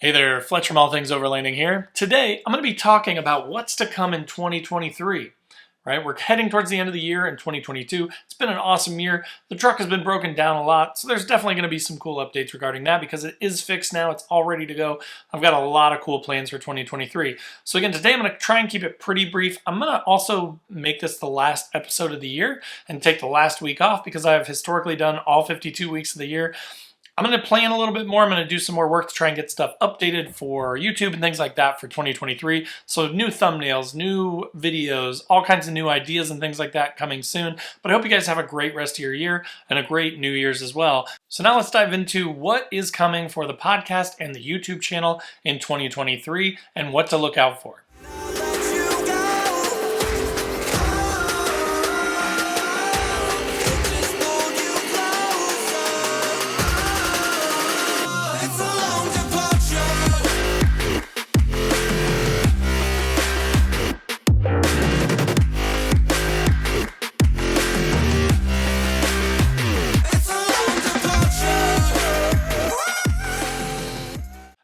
Hey there, Fletch from All Things Overlanding here. Today, I'm going to be talking about what's to come in 2023. Right, we're heading towards the end of the year in 2022. It's been an awesome year. The truck has been broken down a lot, so there's definitely going to be some cool updates regarding that because it is fixed now. It's all ready to go. I've got a lot of cool plans for 2023. So again, today I'm going to try and keep it pretty brief. I'm going to also make this the last episode of the year and take the last week off because I've historically done all 52 weeks of the year. I'm going to plan a little bit more. I'm going to do some more work to try and get stuff updated for YouTube and things like that for 2023. So new thumbnails, new videos, all kinds of new ideas and things like that coming soon. But I hope you guys have a great rest of your year and a great New Year's as well. So now let's dive into what is coming for the podcast and the YouTube channel in 2023 and what to look out for.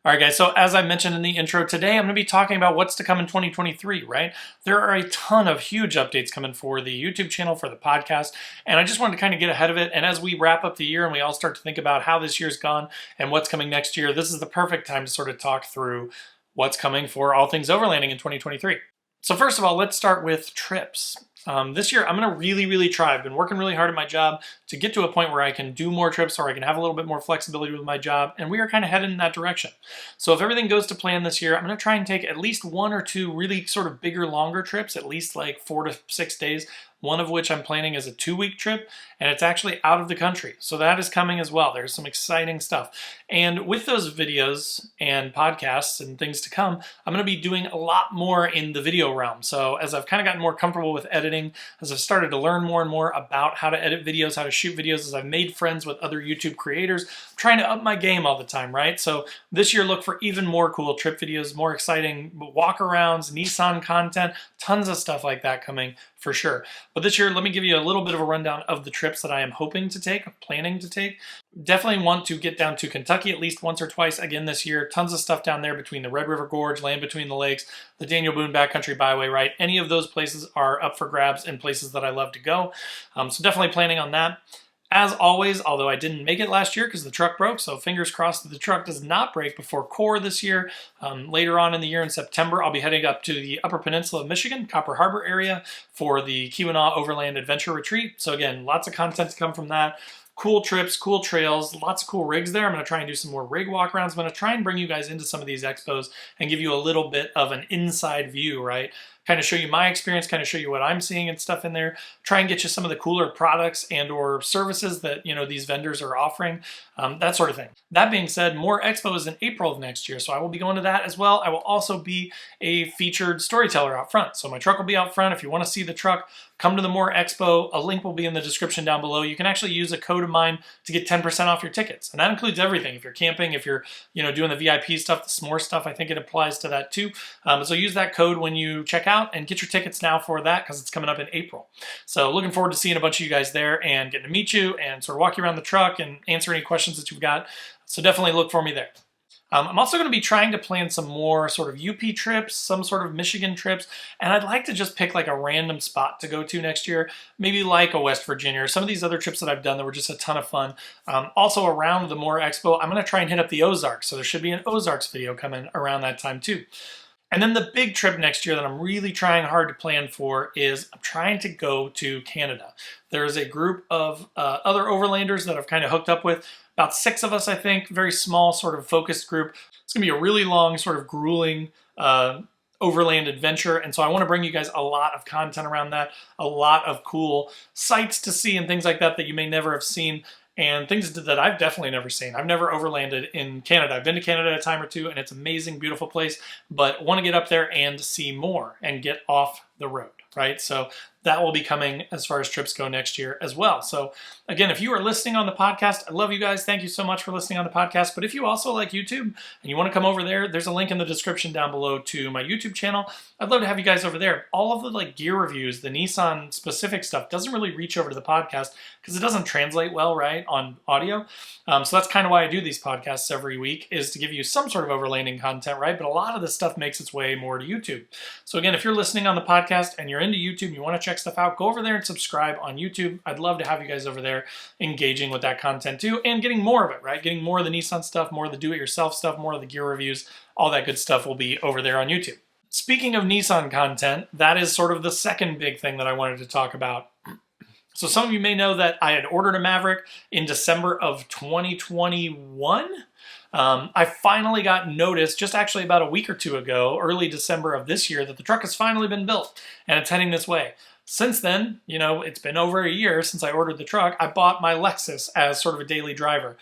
All right, guys, so as I mentioned in the intro today, I'm going to be talking about what's to come in 2023, right? There are a ton of huge updates coming for the YouTube channel, for the podcast, and I just wanted to kind of get ahead of it. And as we wrap up the year and we all start to think about how this year's gone and what's coming next year, this is the perfect time to sort of talk through what's coming for All Things Overlanding in 2023. So first of all, let's start with trips. This year, I'm going to really try. I've been working really hard at my job to get to a point where I can do more trips or I can have a little bit more flexibility with my job, and we are kind of headed in that direction. So if everything goes to plan this year, I'm going to try and take at least one or two really sort of bigger, longer trips, at least like 4 to 6 days, one of which I'm planning as a 2-week trip, and it's actually out of the country. So that is coming as well. There's some exciting stuff. And with those videos and podcasts and things to come, I'm going to be doing a lot more in the video realm. So as I've kind of gotten more comfortable with editing, as I've started to learn more and more about how to edit videos, how to shoot videos, as I've made friends with other YouTube creators, I'm trying to up my game all the time, right? So this year, look for even more cool trip videos, more exciting walk-arounds, Nissan content, tons of stuff like that coming for sure. But this year, let me give you a little bit of a rundown of the trips that I am hoping to take, planning to take. Definitely want to get down to Kentucky at least once or twice again this year. Tons of stuff down there between the Red River Gorge, Land Between the Lakes, the Daniel Boone Backcountry Byway, right? Any of those places are up for grabs and places that I love to go. So definitely planning on that. As always, although I didn't make it last year because the truck broke, so fingers crossed that the truck does not break before core this year. Later on in the year in September, I'll be heading up to the Upper Peninsula of Michigan, Copper Harbor area for the Keweenaw Overland Adventure Retreat. So again, lots of content to come from that. Cool trips, cool trails, lots of cool rigs there. I'm going to try and do some more rig walkarounds. I'm going to try and bring you guys into some of these expos and give you a little bit of an inside view, right? Kind of show you my experience, kind of show you what I'm seeing and stuff in there. Try and get you some of the cooler products and or services that, these vendors are offering, that sort of thing. That being said, more expos in April of next year, so I will be going to that as well. I will also be a featured storyteller out front. So my truck will be out front. If you want to see the truck, come to the More Expo. A link will be in the description down below. You can actually use a code of mine to get 10% off your tickets. And that includes everything. If you're camping, if you're doing the VIP stuff, the s'more stuff, I think it applies to that too. So use that code when you check out and get your tickets now for that because it's coming up in April. So looking forward to seeing a bunch of you guys there and getting to meet you and sort of walk you around the truck and answer any questions that you've got. So definitely look for me there. I'm also going to be trying to plan some more sort of UP trips, some sort of Michigan trips, and I'd like to just pick like a random spot to go to next year, maybe like a West Virginia or some of these other trips that I've done that were just a ton of fun. Also around the More Expo, I'm going to try and hit up the Ozarks, so there should be an Ozarks video coming around that time too. And then the big trip next year that I'm really trying hard to plan for is I'm trying to go to Canada. There's a group of other overlanders that I've kind of hooked up with, about 6 of us, I think, very small sort of focused group. It's going to be a really long sort of grueling overland adventure. And so I want to bring you guys a lot of content around that, a lot of cool sights to see and things like that that you may never have seen. And things that I've definitely never seen. I've never overlanded in Canada. I've been to Canada a time or two, and it's an amazing, beautiful place, but want to get up there and see more and get off the road, right? So that will be coming as far as trips go next year as well. So again, if you are listening on the podcast, I love you guys. Thank you so much for listening on the podcast. But if you also like YouTube and you want to come over there, there's a link in the description down below to my YouTube channel. I'd love to have you guys over there. All of the like gear reviews, the Nissan specific stuff doesn't really reach over to the podcast because it doesn't translate well, right, on audio. So that's kind of why I do these podcasts every week, is to give you some sort of overlanding content, right? But a lot of this stuff makes its way more to YouTube. So again, if you're listening on the podcast and you're into YouTube and you want to check stuff out, go over there and subscribe on YouTube. I'd love to have you guys over there engaging with that content too and getting more of it, right? Getting more of the Nissan stuff, more of the do-it-yourself stuff, more of the gear reviews, all that good stuff will be over there on YouTube. Speaking of Nissan content, that is sort of the second big thing that I wanted to talk about. So some of you may know that I had ordered a Maverick in December of 2021. I finally got notice just actually about a week or two ago, early December of this year, that the truck has finally been built and it's heading this way. Since then, you know, it's been over a year since I ordered the truck. I bought my Lexus as sort of a daily driver.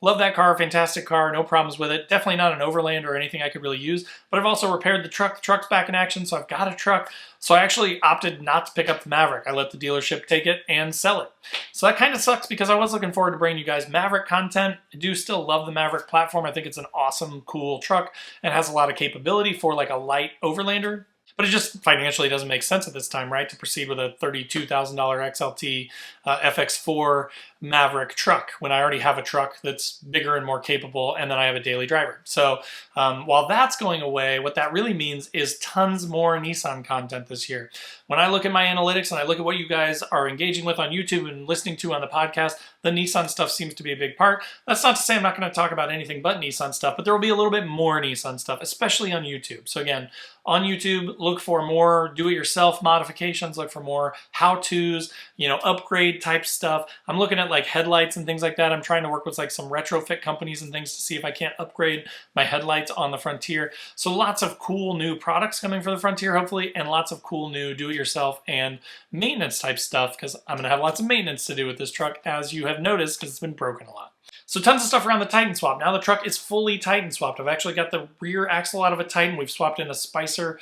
Love that car, fantastic car, no problems with it. Definitely not an Overland or anything I could really use, but I've also repaired the truck. The truck's back in action, so I've got a truck. So I actually opted not to pick up the Maverick. I let the dealership take it and sell it. So that kind of sucks because I was looking forward to bringing you guys Maverick content. I do still love the Maverick platform. I think it's an awesome, cool truck and has a lot of capability for like a light Overlander. But it just financially doesn't make sense at this time, right, to proceed with a $32,000 XLT FX4 Maverick truck when I already have a truck that's bigger and more capable, and then I have a daily driver. So while that's going away, what that really means is tons more Nissan content this year. When I look at my analytics and I look at what you guys are engaging with on YouTube and listening to on the podcast, the Nissan stuff seems to be a big part. That's not to say I'm not going to talk about anything but Nissan stuff, but there will be a little bit more Nissan stuff, especially on YouTube. So again, on YouTube, look for more do-it-yourself modifications, look for more how-tos, you know, upgrade type stuff. I'm looking at like headlights and things like that. I'm trying to work with like some retrofit companies and things to see if I can't upgrade my headlights on the Frontier. So lots of cool new products coming for the Frontier, hopefully, and lots of cool new do-it-yourself and maintenance type stuff, because I'm going to have lots of maintenance to do with this truck, as you have noticed, because it's been broken a lot. So tons of stuff around the Titan swap. Now the truck is fully Titan swapped. I've actually got the rear axle out of a Titan. We've swapped in a Spicer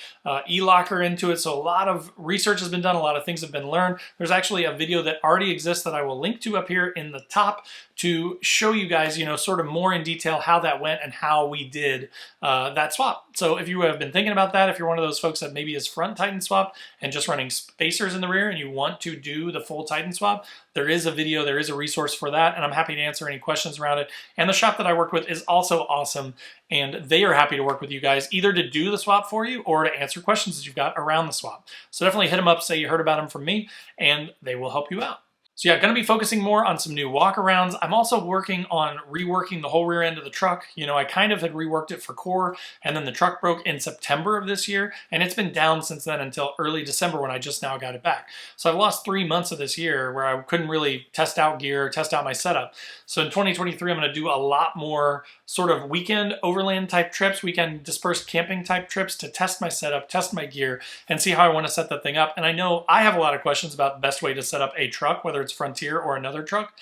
e-locker into it. So a lot of research has been done. A lot of things have been learned. There's actually a video that already exists that I will link to up here in the top to show you guys, you know, sort of more in detail how that went and how we did that swap. So if you have been thinking about that, if you're one of those folks that maybe is front Titan swap and just running spacers in the rear and you want to do the full Titan swap, there is a video, there is a resource for that, and I'm happy to answer any questions around it. And the shop that I work with is also awesome, and they are happy to work with you guys, either to do the swap for you or to answer questions that you've got around the swap. So definitely hit them up, say you heard about them from me, and they will help you out. So yeah, going to be focusing more on some new walkarounds. I'm also working on reworking the whole rear end of the truck. You know, I kind of had reworked it for core, and then the truck broke in September of this year, and it's been down since then until early December when I just now got it back. So I've lost 3 months of this year where I couldn't really test out gear, test out my setup. So in 2023, I'm going to do a lot more sort of weekend overland type trips, weekend dispersed camping type trips to test my setup, test my gear, and see how I want to set that thing up. And I know I have a lot of questions about the best way to set up a truck, whether it's Frontier or another truck.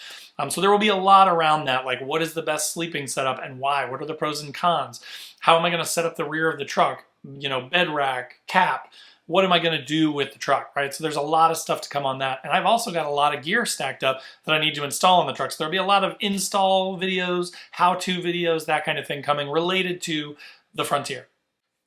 So there will be a lot around that, like what is the best sleeping setup and why? What are the pros and cons? How am I going to set up the rear of the truck? You know, bed rack, cap. What am I going to do with the truck, right? So there's a lot of stuff to come on that. And I've also got a lot of gear stacked up that I need to install on the truck. So there'll be a lot of install videos, how-to videos, that kind of thing coming related to the Frontier.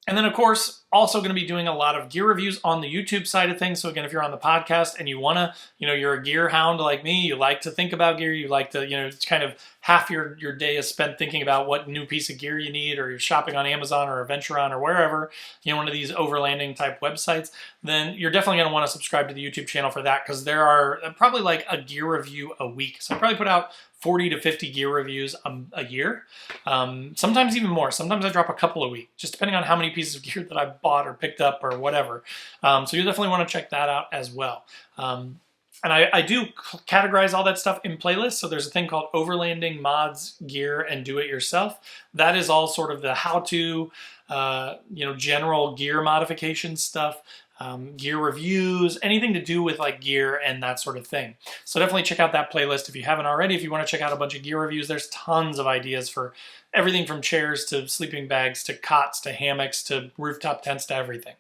And then, of course, also going to be doing a lot of gear reviews on the YouTube side of things. So again, if you're on the podcast and you want to, you know, you're a gear hound like me, you like to think about gear, you like to, you know, it's kind of half your day is spent thinking about what new piece of gear you need, or you're shopping on Amazon or Adventuron or wherever, you know, one of these overlanding type websites, then you're definitely going to want to subscribe to the YouTube channel for that, because there are probably like a gear review a week. So I probably put out 40 to 50 gear reviews a year, sometimes even more. Sometimes I drop a couple a week, just depending on how many pieces of gear that I bought or picked up or whatever. So you definitely want to check that out as well. And I do categorize all that stuff in playlists. So there's a thing called Overlanding, Mods, Gear, and Do It Yourself. That is all sort of the how-to, you know, general gear modification stuff. Gear reviews, anything to do with like gear and that sort of thing. So definitely check out that playlist if you haven't already. If you want to check out a bunch of gear reviews, there's tons of ideas for everything from chairs to sleeping bags to cots to hammocks to rooftop tents to everything.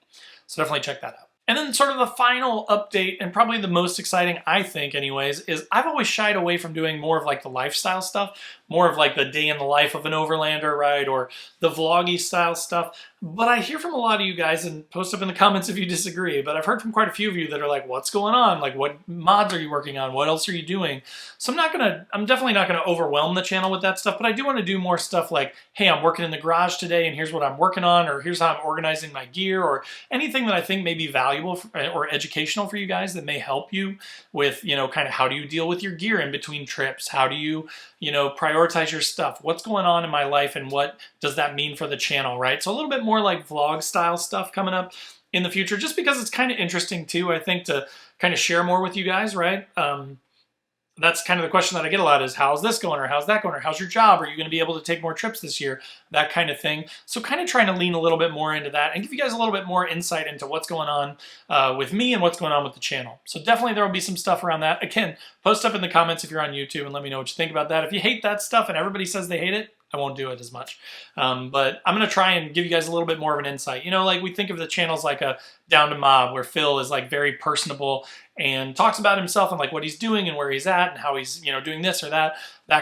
So definitely check that out. And then sort of the final update, and probably the most exciting, I think anyways, is I've always shied away from doing more of like the lifestyle stuff, more of like the day in the life of an overlander, right? Or the vloggy style stuff. But I hear from a lot of you guys, and post up in the comments if you disagree, but I've heard from quite a few of you that are like, what's going on? Like, what mods are you working on? What else are you doing? So I'm definitely not gonna overwhelm the channel with that stuff, but I do wanna do more stuff like, hey, I'm working in the garage today and here's what I'm working on, or here's how I'm organizing my gear, or anything that I think may be valuable or educational for you guys that may help you with, kind of how do you deal with your gear in between trips? How do you, prioritize your stuff? What's going on in my life and what does that mean for the channel, right? So a little bit more like vlog style stuff coming up in the future, just because it's kind of interesting too, I think, to kind of share more with you guys, right? That's kind of the question that I get a lot is, how's this going, or how's that going, or how's your job? Are you going to be able to take more trips this year? That kind of thing. So kind of trying to lean a little bit more into that and give you guys a little bit more insight into what's going on with me and what's going on with the channel. So definitely there will be some stuff around that. Again, post up in the comments if you're on YouTube and let me know what you think about that. If you hate that stuff and everybody says they hate it, I won't do it as much. But I'm going to try and give you guys a little bit more of an insight. Like we think of the channels like a Down to Mob, where Phil is like very personable and talks about himself and like what he's doing and where he's at and how he's, doing this or that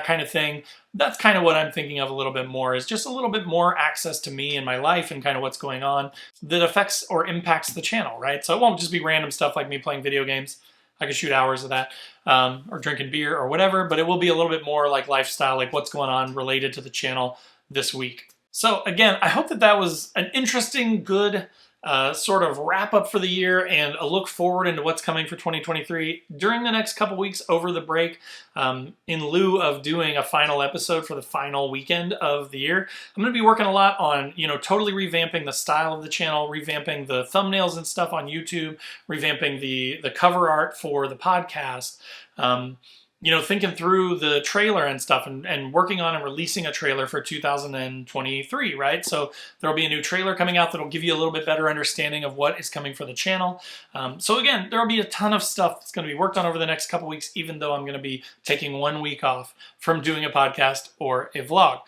kind of thing. That's kind of what I'm thinking of a little bit more, is just a little bit more access to me and my life and kind of what's going on that affects or impacts the channel, right? So it won't just be random stuff like me playing video games. I could shoot hours of that, or drinking beer or whatever, but it will be a little bit more like lifestyle, like what's going on related to the channel this week. So again, I hope that was an interesting, good sort of wrap up for the year and a look forward into what's coming for 2023 during the next couple weeks over the break. In lieu of doing a final episode for the final weekend of the year, I'm going to be working a lot on, totally revamping the style of the channel, revamping the thumbnails and stuff on YouTube, revamping the cover art for the podcast. Thinking through the trailer and stuff and working on and releasing a trailer for 2023, right? So there'll be a new trailer coming out that'll give you a little bit better understanding of what is coming for the channel. So again, there'll be a ton of stuff that's going to be worked on over the next couple weeks, even though I'm going to be taking 1 week off from doing a podcast or a vlog.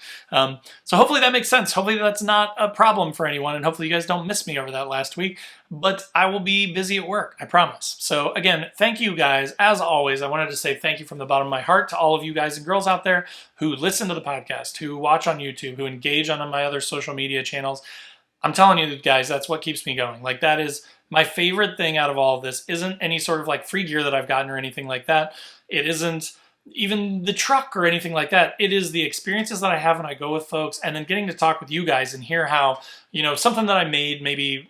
So hopefully that makes sense. Hopefully that's not a problem for anyone, and hopefully you guys don't miss me over that last week. But I will be busy at work, I promise. So again, thank you guys. As always, I wanted to say thank you from the bottom of my heart to all of you guys and girls out there who listen to the podcast, who watch on YouTube, who engage on my other social media channels. I'm telling you guys, that's what keeps me going. Like, that is my favorite thing out of all of this. Isn't any sort of like free gear that I've gotten or anything like that. It isn't even the truck or anything like that. It is the experiences that I have when I go with folks, and then getting to talk with you guys and hear how, something that I made maybe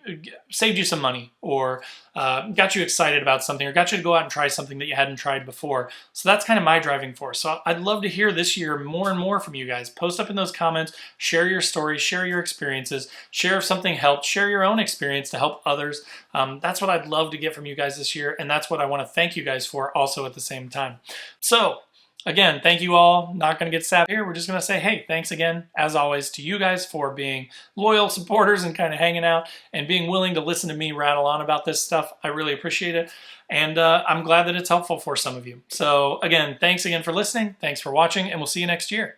saved you some money, or got you excited about something, or got you to go out and try something that you hadn't tried before. So that's kind of my driving force. So I'd love to hear this year more and more from you guys. Post up in those comments, share your stories, share your experiences, share if something helped, share your own experience to help others. That's what I'd love to get from you guys this year, and that's what I want to thank you guys for also at the same time. So again, thank you all. Not going to get sad here. We're just going to say, hey, thanks again, as always, to you guys for being loyal supporters and kind of hanging out and being willing to listen to me rattle on about this stuff. I really appreciate it. And I'm glad that it's helpful for some of you. So again, thanks again for listening. Thanks for watching, and we'll see you next year.